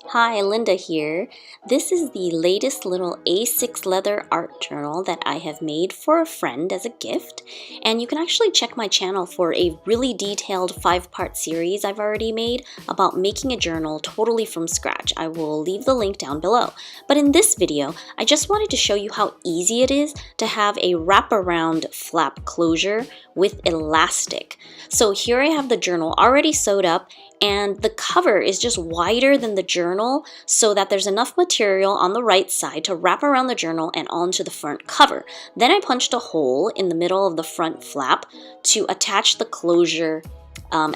Hi, Linda here. This is the latest little A6 leather art journal that I have made for a friend as a gift. And you can actually check my channel for a really detailed 5-part series I've already made about making a journal totally from scratch. I will leave the link down below. But in this video, I just wanted to show you how easy it is to have a wraparound flap closure with elastic. So here I have the journal already sewed up, and the cover is just wider than the journal so that there's enough material on the right side to wrap around the journal and onto the front cover. Then I punched a hole in the middle of the front flap to attach the closure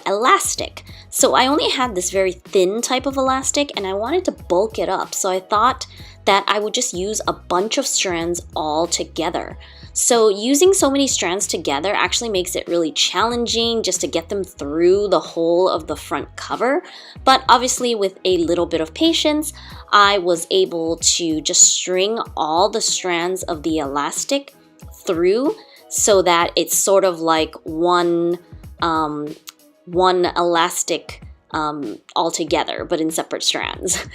elastic. So I only had this very thin type of elastic and I wanted to bulk it up, so I thought that I would just use a bunch of strands all together. So using so many strands together actually makes it really challenging just to get them through the whole of the front cover. But obviously with a little bit of patience, I was able to just string all the strands of the elastic through so that it's sort of like one elastic all together, but in separate strands.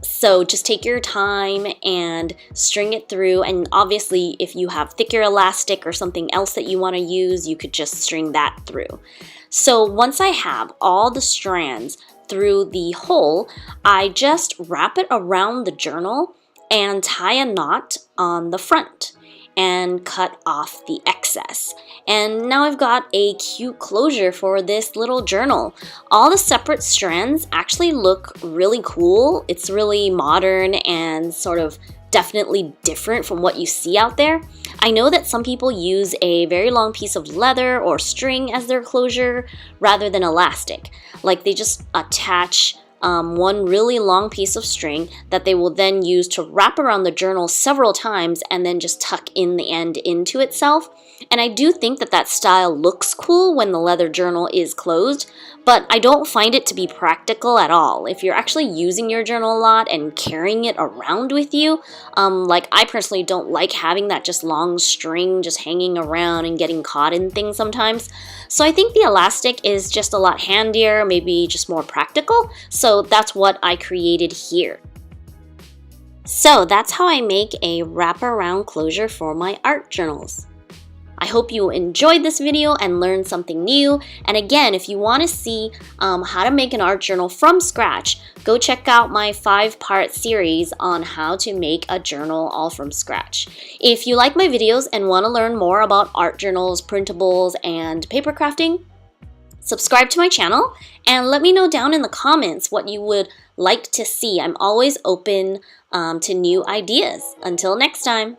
So just take your time and string it through, and obviously if you have thicker elastic or something else that you want to use, you could just string that through. So once I have all the strands through the hole, I just wrap it around the journal and tie a knot on the front and cut off the excess. And now I've got a cute closure for this little journal. All the separate strands actually look really cool. It's really modern and sort of definitely different from what you see out there. I know that some people use a very long piece of leather or string as their closure rather than elastic. Like they just attach one really long piece of string that they will then use to wrap around the journal several times and then just tuck in the end into itself. And I do think that that style looks cool when the leather journal is closed, but I don't find it to be practical at all. If you're actually using your journal a lot and carrying it around with you, like I personally don't like having that just long string just hanging around and getting caught in things sometimes. So I think the elastic is just a lot handier, maybe just more practical. So that's what I created here. So that's how I make a wraparound closure for my art journals. I hope you enjoyed this video and learned something new. And again, if you want to see how to make an art journal from scratch, go check out my 5-part series on how to make a journal all from scratch. If you like my videos and want to learn more about art journals, printables, and paper crafting, subscribe to my channel and let me know down in the comments what you would like to see. I'm always open to new ideas. Until next time.